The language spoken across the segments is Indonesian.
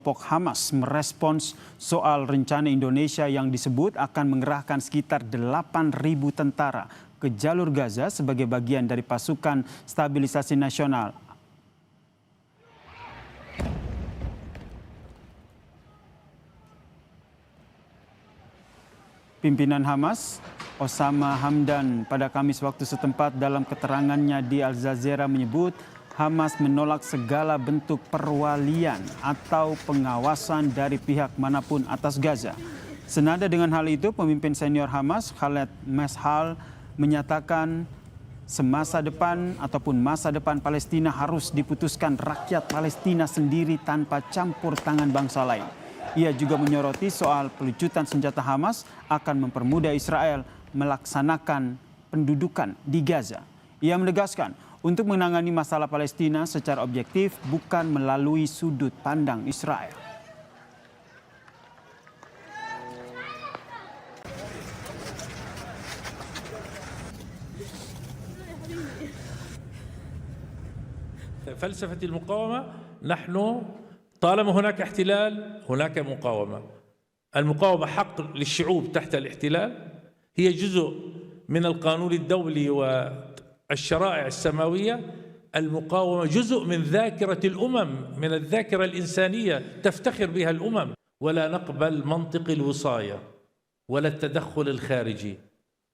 Kelompok Hamas merespons soal rencana Indonesia yang disebut akan mengerahkan sekitar 8.000 tentara ke jalur Gaza sebagai bagian dari pasukan stabilisasi nasional. Pimpinan Hamas, Osama Hamdan, pada Kamis waktu setempat dalam keterangannya di Al Jazeera menyebut Hamas menolak segala bentuk perwalian atau pengawasan dari pihak manapun atas Gaza. Senada dengan hal itu, pemimpin senior Hamas, Khaled Meshaal, menyatakan masa depan Palestina harus diputuskan rakyat Palestina sendiri tanpa campur tangan bangsa lain. Ia juga menyoroti soal pelucutan senjata Hamas akan mempermudah Israel melaksanakan pendudukan di Gaza. Ia menegaskan, untuk menangani masalah Palestina secara objektif bukan melalui sudut pandang Israel. فلسفة المقاومة نحن طالما هناك احتلال هناك مقاومة. المقاومة حق للشعوب تحت الاحتلال، هي جزء من القانون الدولي والشرائع السماوية. المقاومة جزء من ذاكرة الأمم، من الذاكرة الإنسانية تفتخر بها الأمم. ولا نقبل منطق الوصاية ولا التدخل الخارجي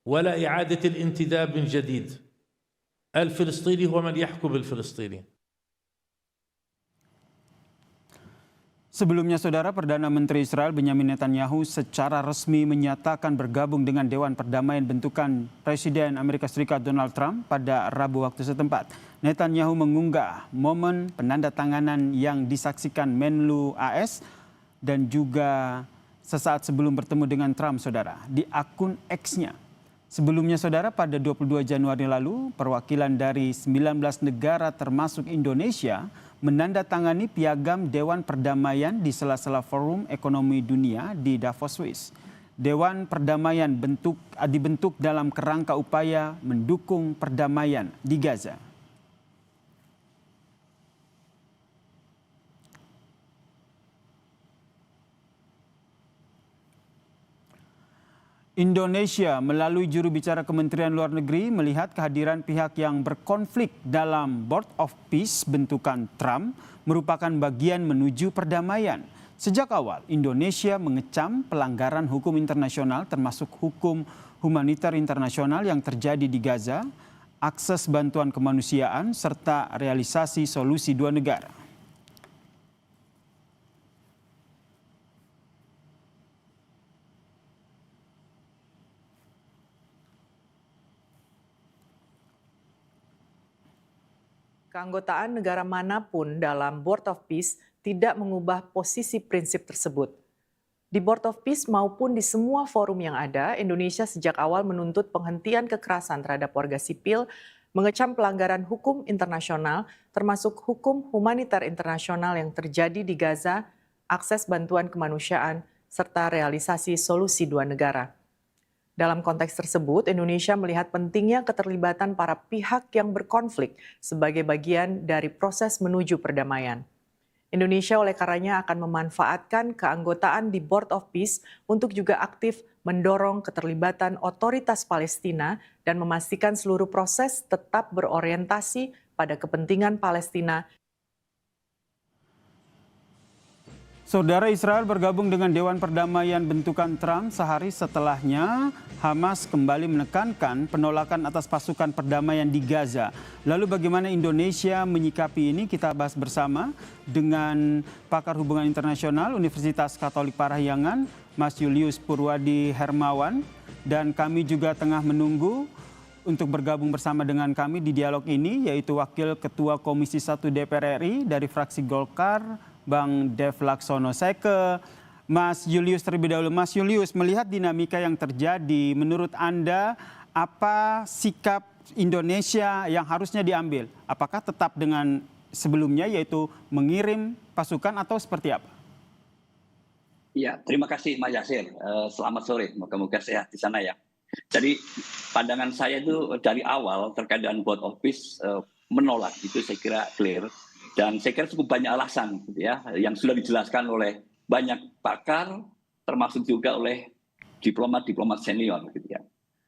ولا إعادة الانتداب من جديد. الفلسطيني هو من يحكم الفلسطيني. Sebelumnya, Saudara, Perdana Menteri Israel Benyamin Netanyahu secara resmi menyatakan bergabung dengan Dewan Perdamaian bentukan Presiden Amerika Serikat Donald Trump pada Rabu waktu setempat. Netanyahu mengunggah momen penandatanganan yang disaksikan Menlu AS dan juga sesaat sebelum bertemu dengan Trump, Saudara, di akun X-nya. Sebelumnya, Saudara, pada 22 Januari lalu, perwakilan dari 19 negara termasuk Indonesia menandatangani piagam Dewan Perdamaian di sela-sela Forum Ekonomi Dunia di Davos, Swiss. Dewan Perdamaian dibentuk dalam kerangka upaya mendukung perdamaian di Gaza. Indonesia melalui juru bicara Kementerian Luar Negeri melihat kehadiran pihak yang berkonflik dalam Board of Peace bentukan Trump merupakan bagian menuju perdamaian. Sejak awal, Indonesia mengecam pelanggaran hukum internasional termasuk hukum humaniter internasional yang terjadi di Gaza, akses bantuan kemanusiaan, serta realisasi solusi dua negara. Keanggotaan negara manapun dalam Board of Peace tidak mengubah posisi prinsip tersebut. Di Board of Peace maupun di semua forum yang ada, Indonesia sejak awal menuntut penghentian kekerasan terhadap warga sipil, mengecam pelanggaran hukum internasional, termasuk hukum humaniter internasional yang terjadi di Gaza, akses bantuan kemanusiaan, serta realisasi solusi dua negara. Dalam konteks tersebut, Indonesia melihat pentingnya keterlibatan para pihak yang berkonflik sebagai bagian dari proses menuju perdamaian. Indonesia oleh karenanya akan memanfaatkan keanggotaan di Board of Peace untuk juga aktif mendorong keterlibatan otoritas Palestina dan memastikan seluruh proses tetap berorientasi pada kepentingan Palestina. Saudara, Israel bergabung dengan Dewan Perdamaian bentukan Trump sehari setelahnya Hamas kembali menekankan penolakan atas pasukan perdamaian di Gaza. Lalu bagaimana Indonesia menyikapi ini? Kita bahas bersama dengan pakar hubungan internasional Universitas Katolik Parahyangan, Mas Julius Purwadi Hermawan. Dan kami juga tengah menunggu untuk bergabung bersama dengan kami di dialog ini, yaitu Wakil Ketua Komisi 1 DPR RI dari fraksi Golkar, Bang Dev Laksono. Saya ke Mas Julius terlebih dahulu. Mas Julius, melihat dinamika yang terjadi, menurut Anda apa sikap Indonesia yang harusnya diambil? Apakah tetap dengan sebelumnya, yaitu mengirim pasukan, atau seperti apa? Ya, terima kasih Mas Yasir. Selamat sore, moga-moga sehat di sana ya. Jadi pandangan saya itu dari awal terkait dengan Board of Peace menolak, itu saya kira clear. Dan saya kira cukup banyak alasan gitu ya, yang sudah dijelaskan oleh banyak pakar, termasuk juga oleh diplomat senior gitu ya.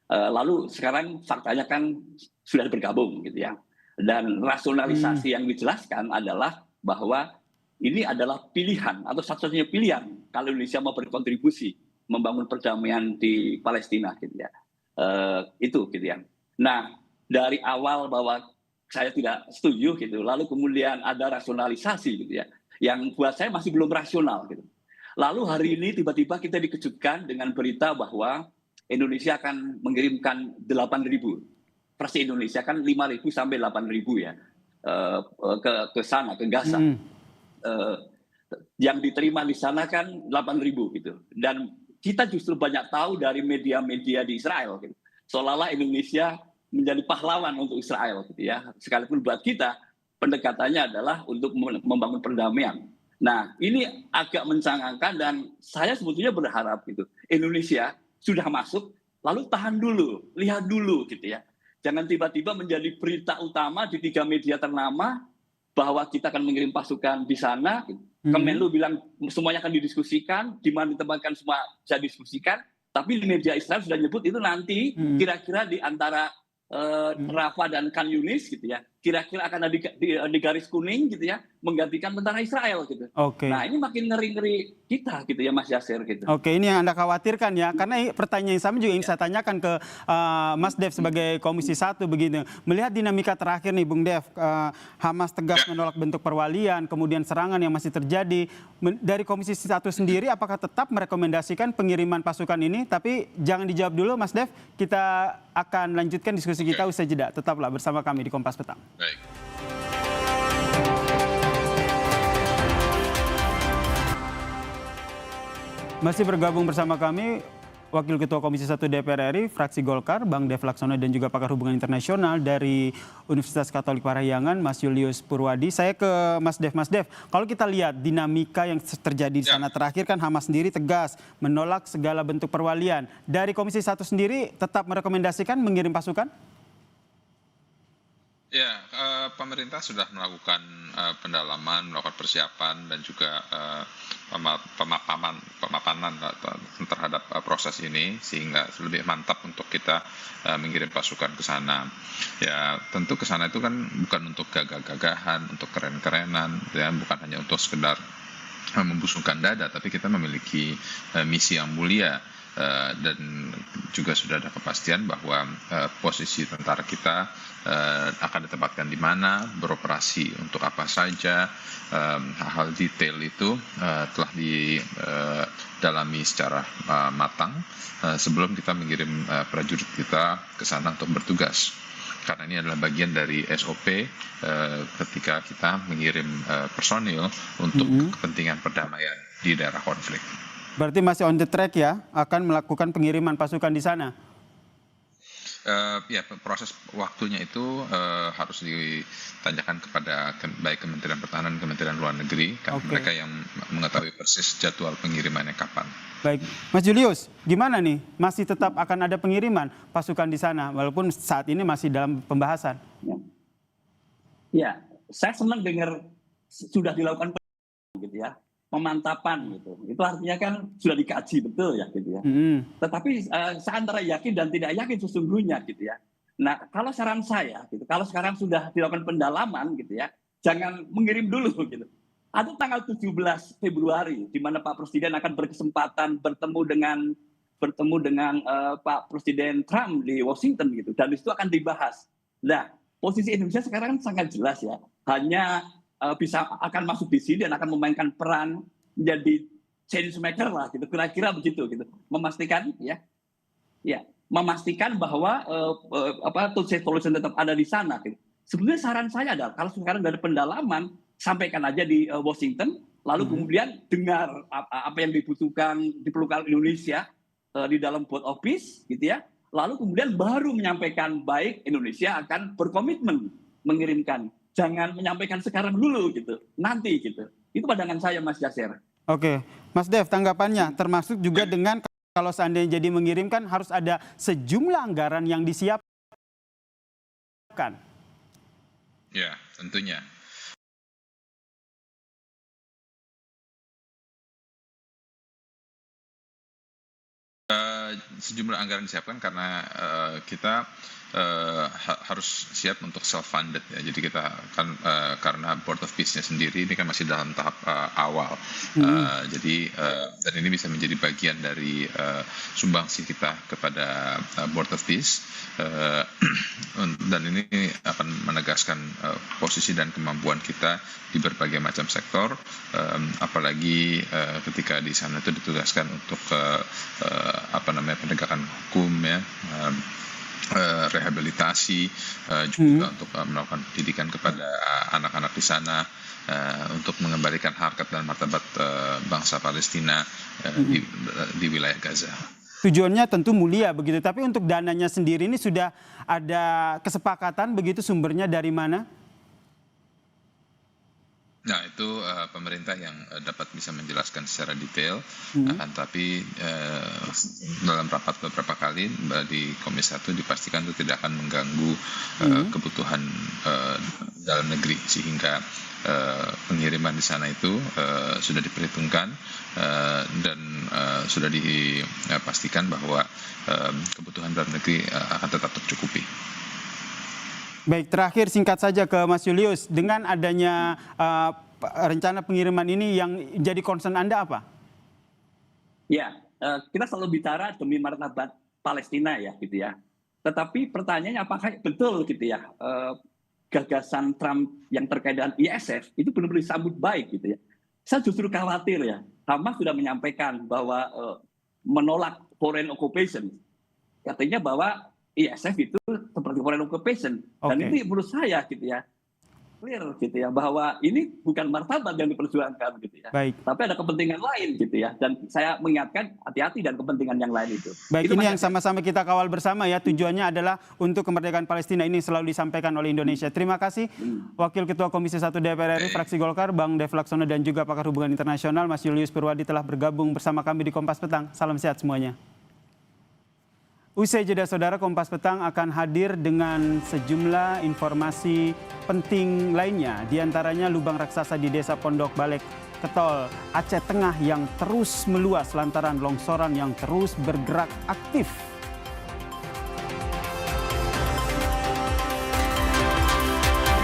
Lalu sekarang faktanya kan sudah bergabung gitu ya. Dan rasionalisasi yang dijelaskan adalah bahwa ini adalah pilihan atau satu-satunya pilihan kalau Indonesia mau berkontribusi membangun perdamaian di Palestina gitu ya. Itu gitu ya. Nah, dari awal bahwa saya tidak setuju gitu, lalu kemudian ada rasionalisasi gitu ya, yang buat saya masih belum rasional gitu. Lalu hari ini tiba-tiba kita dikejutkan dengan berita bahwa Indonesia akan mengirimkan 8.000, versi Indonesia kan 5.000 sampai 8.000 ya, ke sana, ke Gaza. Yang diterima di sana kan 8.000 gitu. Dan kita justru banyak tahu dari media-media di Israel gitu. Seolah-olah Indonesia menjadi pahlawan untuk Israel gitu ya. Sekalipun buat kita pendekatannya adalah untuk membangun perdamaian. Nah, ini agak mencengangkan dan saya sebetulnya berharap gitu. Indonesia sudah masuk, lalu tahan dulu, lihat dulu gitu ya. Jangan tiba-tiba menjadi berita utama di 3 media ternama bahwa kita akan mengirim pasukan di sana. Kemenlu bilang semuanya akan didiskusikan, di mana ditempatkan semua bisa diskusikan. Tapi di media Israel sudah nyebut itu nanti kira-kira di antara Rafah dan Khan Yunis gitu ya, kira-kira akan ada di garis kuning gitu ya, menggantikan tentara Israel gitu. Nah ini makin ngeri-ngeri kita gitu ya Mas Yasir gitu. Oke, ini yang Anda khawatirkan ya, karena pertanyaan yang sama juga yang saya tanyakan ke Mas Dev sebagai Komisi 1 begini. Melihat dinamika terakhir nih Bung Dev, Hamas tegas menolak bentuk perwalian, kemudian serangan yang masih terjadi. Dari Komisi 1 sendiri apakah tetap merekomendasikan pengiriman pasukan ini? Tapi jangan dijawab dulu Mas Dev, kita akan lanjutkan diskusi kita usai jeda. Tetaplah bersama kami di Kompas Petang. Baik. Masih bergabung bersama kami Wakil Ketua Komisi 1 DPR RI, fraksi Golkar, Bang Dev Laksono dan juga pakar hubungan internasional dari Universitas Katolik Parahyangan, Mas Julius Purwadi. Saya ke Mas Dev. Mas Dev, kalau kita lihat dinamika yang terjadi di sana terakhir kan Hamas sendiri tegas menolak segala bentuk perwalian. Dari Komisi 1 sendiri tetap merekomendasikan mengirim pasukan? Ya, pemerintah sudah melakukan pendalaman, melakukan persiapan dan juga pemapanan terhadap proses ini sehingga lebih mantap untuk kita mengirim pasukan ke sana. Ya, tentu ke sana itu kan bukan untuk gagah-gagahan, untuk keren-kerenan, ya, bukan hanya untuk sekedar membusungkan dada, tapi kita memiliki misi yang mulia. Dan juga sudah ada kepastian bahwa posisi tentara kita akan ditempatkan di mana, beroperasi untuk apa saja. Hal detail itu telah didalami secara matang sebelum kita mengirim prajurit kita ke sana untuk bertugas. Karena ini adalah bagian dari SOP ketika kita mengirim personil untuk kepentingan perdamaian di daerah konflik. Berarti masih on the track ya, akan melakukan pengiriman pasukan di sana? Ya, proses waktunya itu harus ditanyakan kepada baik Kementerian Pertahanan, Kementerian Luar Negeri, kan mereka yang mengetahui persis jadwal pengirimannya kapan. Baik, Mas Julius, gimana nih? Masih tetap akan ada pengiriman pasukan di sana, walaupun saat ini masih dalam pembahasan? Ya, saya senang dengar sudah dilakukan gitu ya. Pemantapan gitu, itu artinya kan sudah dikaji betul ya gitu ya. Tetapi saya antara yakin dan tidak yakin sesungguhnya gitu ya. Nah kalau saran saya gitu, kalau sekarang sudah dilakukan pendalaman gitu ya, jangan mengirim dulu gitu. Ada tanggal 17 Februari di mana Pak Presiden akan berkesempatan bertemu dengan Pak Presiden Trump di Washington gitu, dan itu akan dibahas. Nah posisi Indonesia sekarang sangat jelas ya, hanya bisa akan masuk di sini dan akan memainkan peran menjadi change maker lah gitu, kira-kira begitu gitu, memastikan bahwa two-state solution tetap ada di sana gitu. Sebenarnya saran saya adalah kalau sekarang dari pendalaman sampaikan aja di Washington, lalu kemudian dengar apa yang diperlukan Indonesia di dalam board of peace gitu ya, lalu kemudian baru menyampaikan baik Indonesia akan berkomitmen mengirimkan. Jangan menyampaikan sekarang dulu gitu, nanti gitu. Itu pandangan saya Mas Yasir. Oke, Mas Dev tanggapannya termasuk juga dengan kalau seandainya jadi mengirimkan harus ada sejumlah anggaran yang disiapkan. Ya, tentunya. Sejumlah anggaran disiapkan karena kita harus siap untuk self-funded ya. Jadi kita kan karena Board of Peace-nya sendiri ini kan masih dalam tahap awal. Jadi dan ini bisa menjadi bagian dari sumbangsi kita kepada Board of Peace. Dan ini akan menegaskan posisi dan kemampuan kita di berbagai macam sektor, apalagi ketika di sana itu ditugaskan untuk penegakan hukum ya, rehabilitasi, juga untuk melakukan pendidikan kepada anak-anak di sana, untuk mengembalikan harkat dan martabat bangsa Palestina di wilayah Gaza. Tujuannya tentu mulia begitu, tapi untuk dananya sendiri ini sudah ada kesepakatan begitu, sumbernya dari mana? Nah itu pemerintah yang dapat bisa menjelaskan secara detail, tapi dalam rapat beberapa kali di Komisi 1 dipastikan itu tidak akan mengganggu kebutuhan dalam negeri, sehingga pengiriman di sana itu sudah diperhitungkan dan sudah dipastikan bahwa kebutuhan dalam negeri akan tetap tercukupi. Baik, terakhir singkat saja ke Mas Julius, dengan adanya rencana pengiriman ini yang jadi concern Anda apa? Ya, kita selalu bicara demi martabat Palestina ya, gitu ya. Tetapi pertanyaannya apakah betul gitu ya, gagasan Trump yang terkait dengan ISF itu benar-benar disambut baik gitu ya. Saya justru khawatir ya, Hamas sudah menyampaikan bahwa menolak foreign occupation. Katanya bahwa ISF itu seperti foreign occupation, dan ini menurut saya gitu ya clear gitu ya, bahwa ini bukan martabat yang diperjuangkan gitu ya. Baik. Tapi ada kepentingan lain gitu ya, dan saya mengingatkan hati-hati dan kepentingan yang lain itu. Baik, itu ini yang sama-sama kita kawal bersama ya, tujuannya adalah untuk kemerdekaan Palestina, ini selalu disampaikan oleh Indonesia. Terima kasih Wakil Ketua Komisi 1 DPR RI fraksi Golkar, Bang Dev Laksono, dan juga pakar hubungan internasional Mas Julius Purwadi telah bergabung bersama kami di Kompas Petang. Salam sehat semuanya. Usai jeda saudara, Kompas Petang akan hadir dengan sejumlah informasi penting lainnya. Di antaranya lubang raksasa di Desa Pondok Balek, Ketol, Aceh Tengah yang terus meluas lantaran longsoran yang terus bergerak aktif.